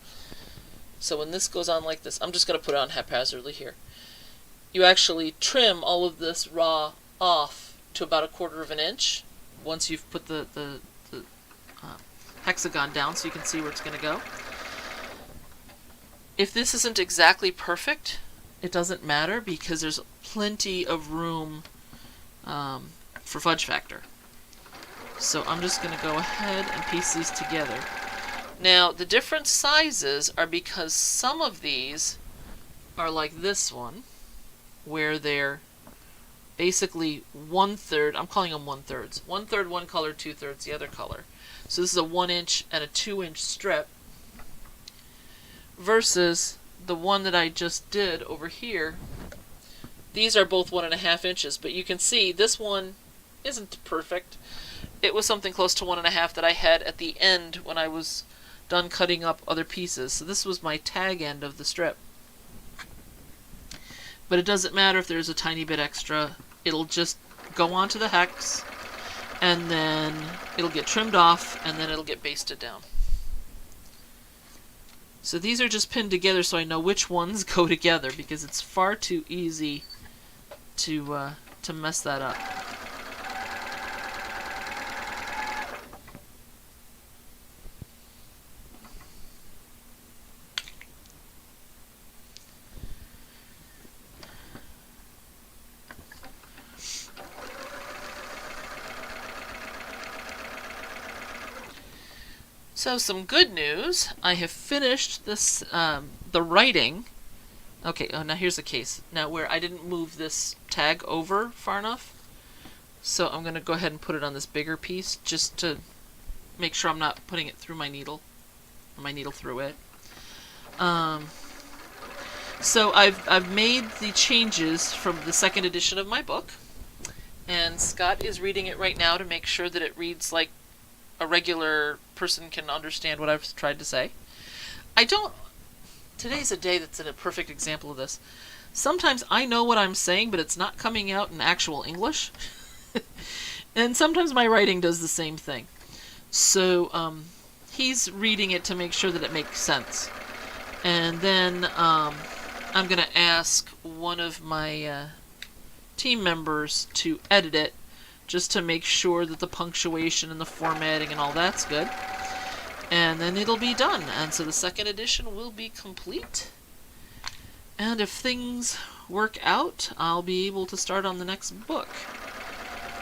So when this goes on like this, I'm just going to put it on haphazardly here. You actually trim all of this raw off to about 1/4 of an inch once you've put the hexagon down so you can see where it's going to go. If this isn't exactly perfect, it doesn't matter because there's plenty of room for fudge factor. So I'm just going to go ahead and piece these together. Now, the different sizes are because some of these are like this one, where they're basically 1/3, I'm calling them 1/3. 1/3 one color, 2/3 the other color. So this is a 1 inch and a 2 inch strip, versus the one that I just did over here. These are both 1.5 inches, but you can see this one isn't perfect. It was something close to 1.5 that I had at the end when I was done cutting up other pieces. So this was my tag end of the strip. But it doesn't matter if there's a tiny bit extra. It'll just go onto the hex, and then it'll get trimmed off, and then it'll get basted down. So these are just pinned together so I know which ones go together, because it's far too easy to mess that up. So some good news, I have finished this, the writing. Okay, oh, now here's the case. Now where I didn't move this tag over far enough, so I'm going to go ahead and put it on this bigger piece just to make sure I'm not putting it through my needle, or my needle through it. So I've made the changes from the second edition of my book, and Scott is reading it right now to make sure that it reads like a regular person can understand what I've tried to say. Today's a day that's a perfect example of this. Sometimes I know what I'm saying, but it's not coming out in actual English. And sometimes my writing does the same thing. So he's reading it to make sure that it makes sense. And then I'm going to ask one of my team members to edit it, just to make sure that the punctuation and the formatting and all that's good. And then it'll be done. And so the second edition will be complete. And if things work out, I'll be able to start on the next book.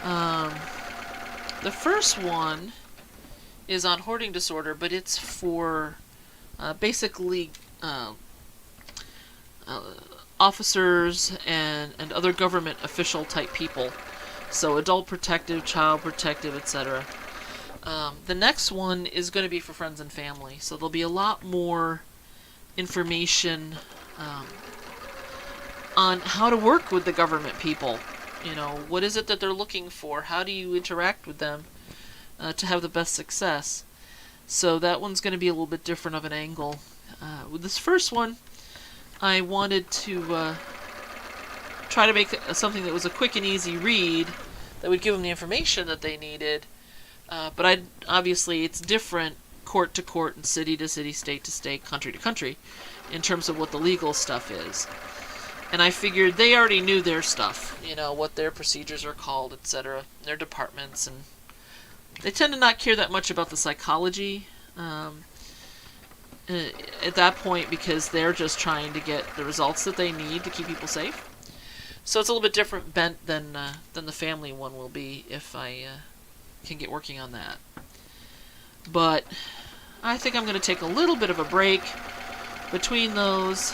The first one is on hoarding disorder, but it's for basically officers and other government official type people. So adult protective, child protective, etc. The next one is going to be for friends and family. So there'll be a lot more information on how to work with the government people. You know, what is it that they're looking for? How do you interact with them to have the best success? So that one's going to be a little bit different of an angle. With this first one, I wanted to try to make something that was a quick and easy read that would give them the information that they needed. But obviously it's different court to court and city to city, state to state, country to country in terms of what the legal stuff is. And I figured they already knew their stuff, what their procedures are called, etc., their departments, and they tend to not care that much about the psychology at that point, because they're just trying to get the results that they need to keep people safe. So it's a little bit different bent than the family one will be if I can get working on that. But I think I'm going to take a little bit of a break between those.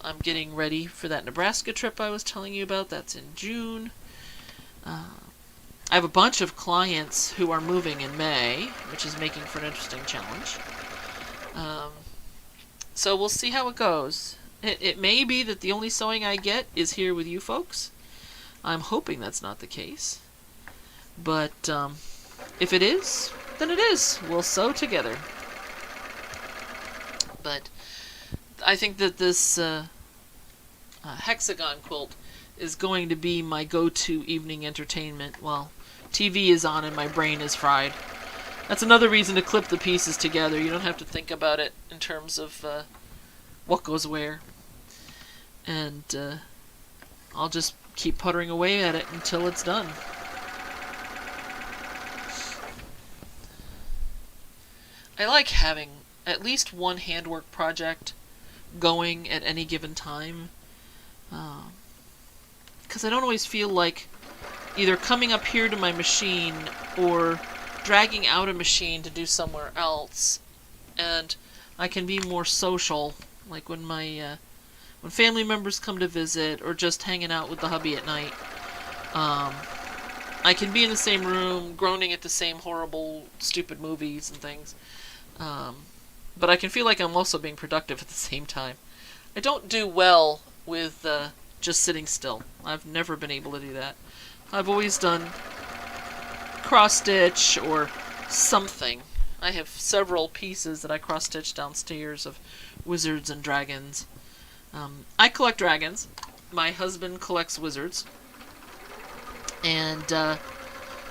I'm getting ready for that Nebraska trip I was telling you about. That's in June. I have a bunch of clients who are moving in May, which is making for an interesting challenge. So we'll see how it goes. It may be that the only sewing I get is here with you folks. I'm hoping that's not the case. But if it is, then it is. We'll sew together. But I think that this hexagon quilt is going to be my go-to evening entertainment while TV is on and my brain is fried. That's another reason to clip the pieces together. You don't have to think about it in terms of what goes where. And I'll just keep puttering away at it until it's done. I like having at least one handwork project going at any given time, because I don't always feel like either coming up here to my machine or dragging out a machine to do somewhere else. And I can be more social, like when when family members come to visit or just hanging out with the hubby at night. I can be in the same room groaning at the same horrible, stupid movies and things. But I can feel like I'm also being productive at the same time. I don't do well with just sitting still. I've never been able to do that. I've always done cross-stitch or something. I have several pieces that I cross-stitch downstairs of wizards and dragons. I collect dragons. My husband collects wizards. And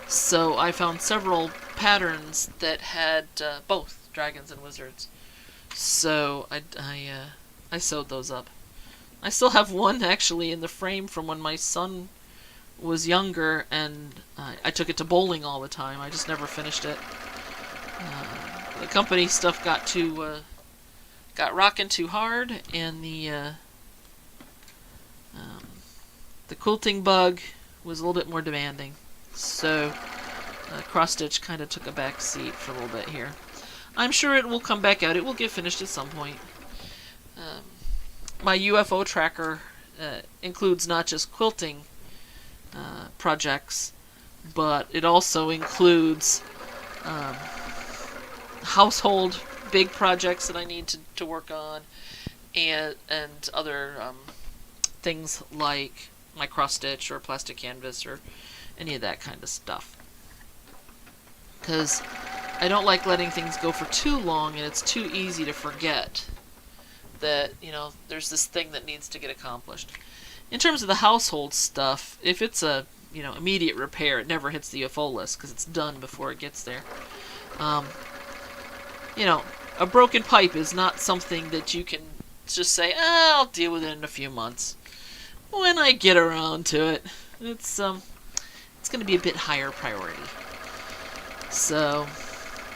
so I found several patterns that had both dragons and wizards. So I sewed those up. I still have one actually in the frame from when my son was younger, and I took it to bowling all the time. I just never finished it. The company stuff got rocking too hard, and the quilting bug was a little bit more demanding. So cross stitch kind of took a back seat for a little bit here. I'm sure it will come back out. It will get finished at some point. My UFO tracker includes not just quilting projects, but it also includes household big projects that I need to work on, and other things like my cross stitch or plastic canvas or any of that kind of stuff. Because I don't like letting things go for too long, and it's too easy to forget that, there's this thing that needs to get accomplished. In terms of the household stuff, if it's a, immediate repair, it never hits the UFO list because it's done before it gets there. A broken pipe is not something that you can just say, I'll deal with it in a few months. When I get around to it, it's going to be a bit higher priority. So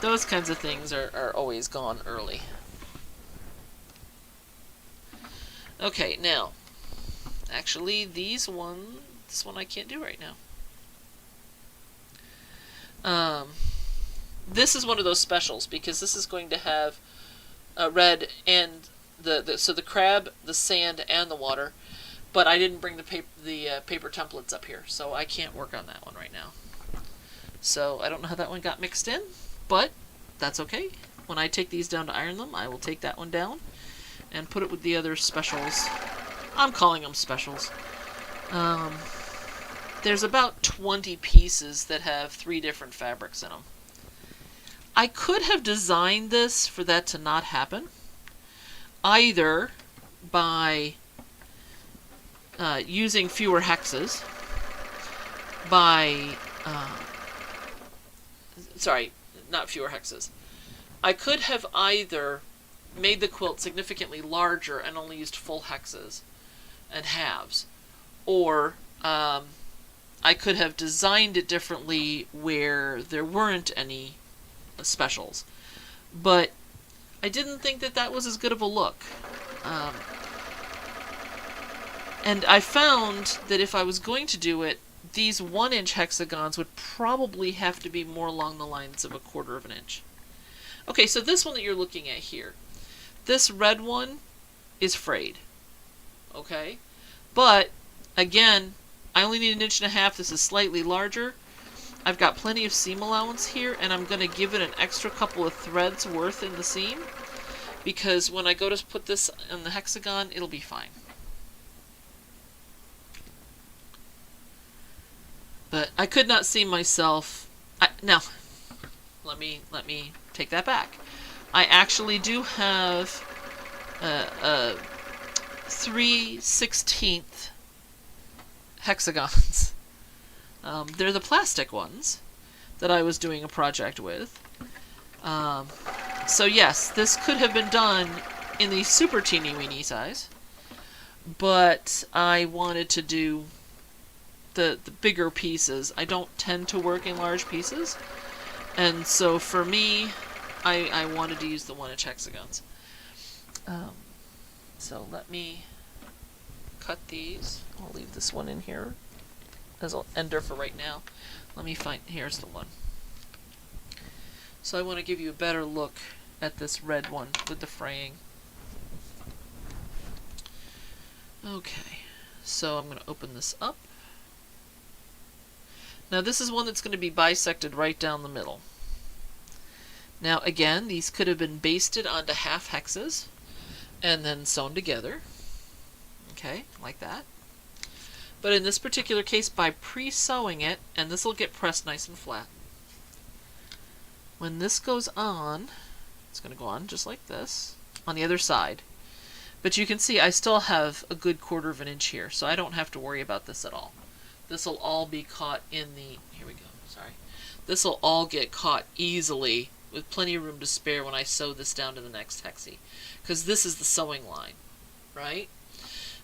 those kinds of things are always gone early. Okay, now, actually this one I can't do right now. This is one of those specials because this is going to have red and so the crab, the sand, and the water. But I didn't bring the paper templates up here, so I can't work on that one right now. So I don't know how that one got mixed in, but that's okay. When I take these down to iron them, I will take that one down and put it with the other specials. I'm calling them specials. There's about 20 pieces that have 3 different fabrics in them. I could have designed this for that to not happen, either by using fewer hexes, not fewer hexes. I could have either made the quilt significantly larger and only used full hexes and halves, or I could have designed it differently where there weren't any specials. But I didn't think that that was as good of a look. And I found that if I was going to do it, these 1-inch hexagons would probably have to be more along the lines of 1/4 of an inch. Okay, so this one that you're looking at here, this red one is frayed. Okay? But, again, I only need 1.5 inches. This is slightly larger. I've got plenty of seam allowance here, and I'm going to give it an extra couple of threads worth in the seam, because when I go to put this in the hexagon, it'll be fine. But I could not see myself. Now, let me take that back. I actually do have a 3/16 hexagons. They're the plastic ones that I was doing a project with. So yes, this could have been done in the super teeny weeny size, but I wanted to do the bigger pieces. I don't tend to work in large pieces, and so for me, I wanted to use the 1-inch hexagons. So let me cut these. I'll leave this one in here as an ender for right now. Let me find, here's the one. So I want to give you a better look at this red one with the fraying. Okay, so I'm going to open this up. Now this is one that's going to be bisected right down the middle. Now again, these could have been basted onto half hexes and then sewn together. Okay, like that. But in this particular case, by pre-sewing it, and this will get pressed nice and flat. When this goes on, it's going to go on just like this on the other side. But you can see I still have a good 1/4 of an inch here, so I don't have to worry about this at all. This will all be caught in the, here we go, sorry. This will all get caught easily with plenty of room to spare when I sew this down to the next hexie, because this is the sewing line, right?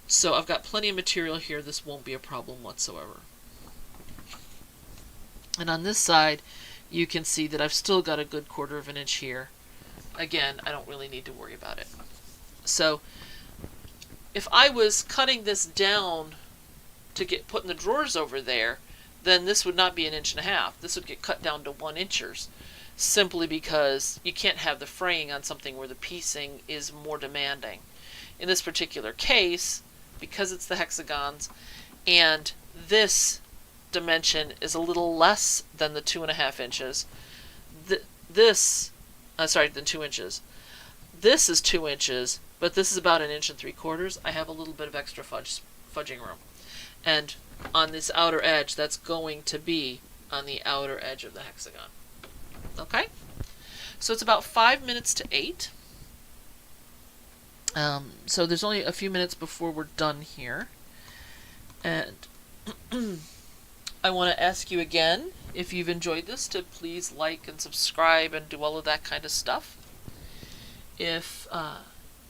So I've got plenty of material here. This won't be a problem whatsoever. And on this side, you can see that I've still got a good 1/4 of an inch here. Again, I don't really need to worry about it. So if I was cutting this down to get put in the drawers over there, then this would not be 1.5 inches. This would get cut down to 1 inches, simply because you can't have the fraying on something where the piecing is more demanding. In this particular case, because it's the hexagons, and this dimension is a little less than the 2.5 inches, than 2 inches. This is 2 inches, but this is about 1.75 inches. I have a little bit of extra fudging room. And on this outer edge, that's going to be on the outer edge of the hexagon. Okay? So it's about 5 minutes to 8. So there's only a few minutes before we're done here. And I want to ask you again, if you've enjoyed this, to please like and subscribe and do all of that kind of stuff. If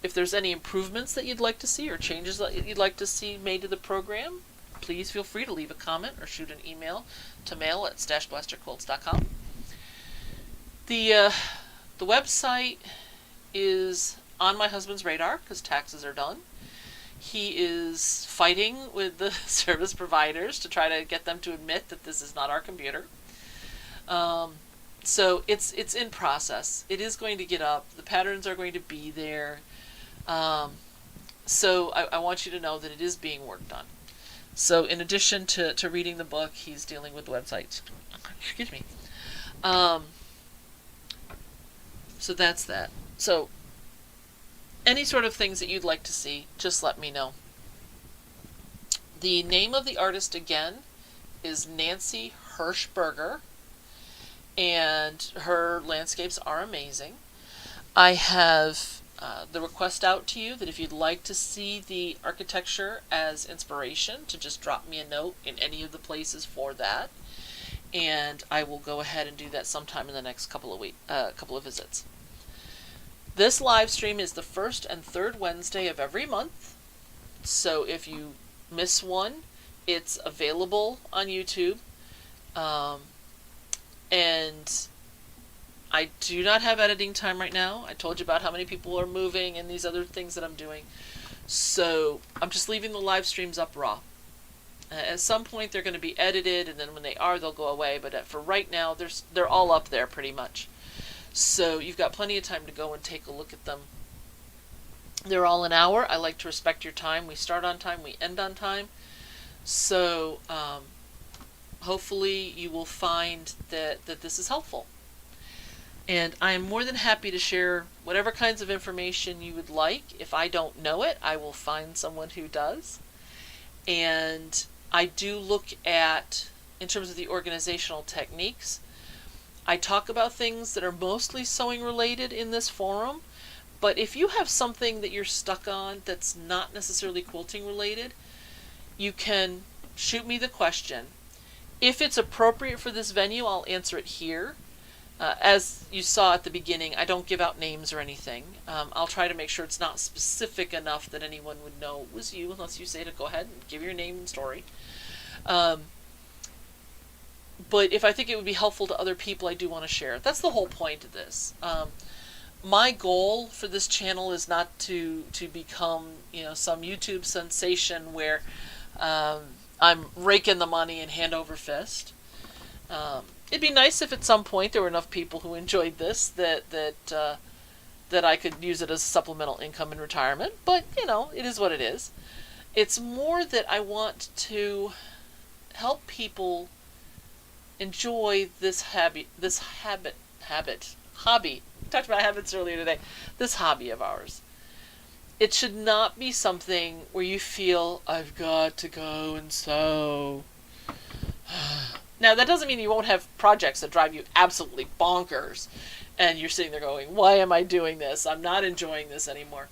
there's any improvements that you'd like to see or changes that you'd like to see made to the program, please feel free to leave a comment or shoot an email to mail@StashBlasterQuilts.com. The website is on my husband's radar because taxes are done. He is fighting with the service providers to try to get them to admit that this is not our computer. So it's in process. It is going to get up. The patterns are going to be there. So I want you to know that it is being worked on. So in addition to reading the book, he's dealing with the website. Excuse me. So that's that. So any sort of things that you'd like to see, just let me know. The name of the artist again is Nancy Hirschberger, and her landscapes are amazing. I have the request out to you that if you'd like to see the architecture as inspiration, to just drop me a note in any of the places for that. and I will go ahead and do that sometime in the next couple of visits. This live stream is the first and third Wednesday of every month. So if you miss one, it's available on YouTube. And I do not have editing time right now. I told you about how many people are moving and these other things that I'm doing. So I'm just leaving the live streams up raw. At some point they're going to be edited, and then when they are, they'll go away. But for right now, they're all up there pretty much. So you've got plenty of time to go and take a look at them. They're all an hour. I like to respect your time. We start on time, we end on time. So hopefully you will find that this is helpful. And I am more than happy to share whatever kinds of information you would like. If I don't know it, I will find someone who does. And I do look at, in terms of the organizational techniques, I talk about things that are mostly sewing related in this forum. But if you have something that you're stuck on that's not necessarily quilting related, you can shoot me the question. If it's appropriate for this venue, I'll answer it here. As you saw at the beginning, I don't give out names or anything. I'll try to make sure it's not specific enough that anyone would know it was you, unless you say to go ahead and give your name and story. But if I think it would be helpful to other people, I do want to share it. That's the whole point of this. My goal for this channel is not to become, some YouTube sensation where I'm raking the money and hand over fist. It'd be nice if at some point there were enough people who enjoyed this that I could use it as supplemental income in retirement. But it is what it is. It's more that I want to help people enjoy this hobby. We talked about habits earlier today. This hobby of ours. It should not be something where you feel, I've got to go and sew. Now, that doesn't mean you won't have projects that drive you absolutely bonkers, and you're sitting there going, why am I doing this? I'm not enjoying this anymore.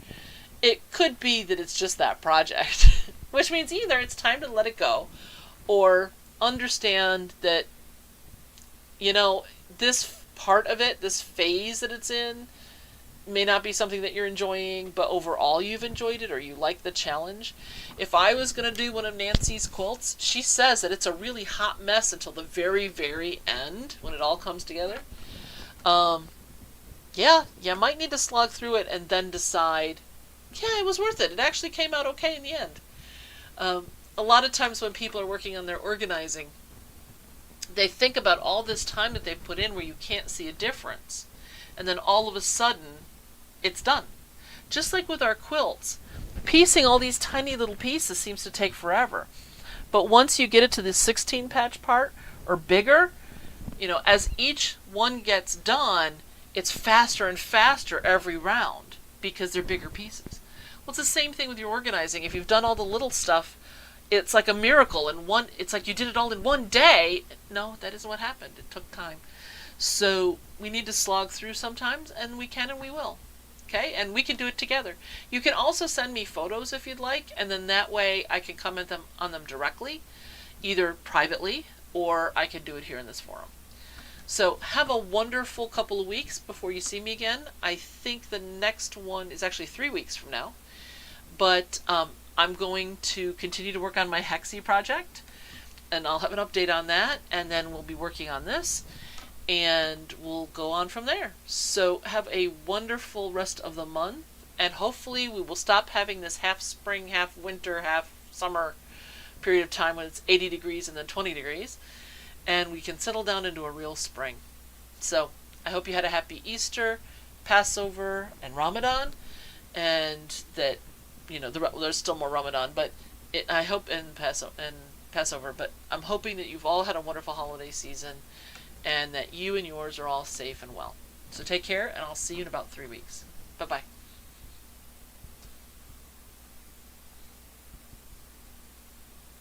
It could be that it's just that project, which means either it's time to let it go, or understand that, this part of it, this phase that it's in, may not be something that you're enjoying, but overall you've enjoyed it or you like the challenge. If I was going to do one of Nancy's quilts, she says that it's a really hot mess until the very, very end when it all comes together. Yeah, you might need to slog through it and then decide, yeah, it was worth it. It actually came out okay in the end. A lot of times when people are working on their organizing, they think about all this time that they've put in where you can't see a difference. And then all of a sudden, it's done. Just like with our quilts, piecing all these tiny little pieces seems to take forever. But once you get it to the 16 patch part or bigger, as each one gets done, it's faster and faster every round because they're bigger pieces. Well, it's the same thing with your organizing. If you've done all the little stuff, it's like a miracle. It's like you did it all in one day. No, that isn't what happened. It took time. So we need to slog through sometimes, and we can and we will. Okay, and we can do it together. You can also send me photos if you'd like, and then that way I can comment on them directly, either privately, or I can do it here in this forum. So have a wonderful couple of weeks before you see me again. I think the next one is actually 3 weeks from now, but I'm going to continue to work on my Hexie project, and I'll have an update on that, and then we'll be working on this. And we'll go on from there. So have a wonderful rest of the month, and hopefully we will stop having this half spring, half winter, half summer period of time when it's 80 degrees and then 20 degrees, and we can settle down into a real spring. So I hope you had a happy Easter, Passover, and Ramadan, and that there's still more Ramadan, but I hope in Passover. But I'm hoping that you've all had a wonderful holiday season, and that you and yours are all safe and well. So take care, and I'll see you in about 3 weeks. Bye-bye.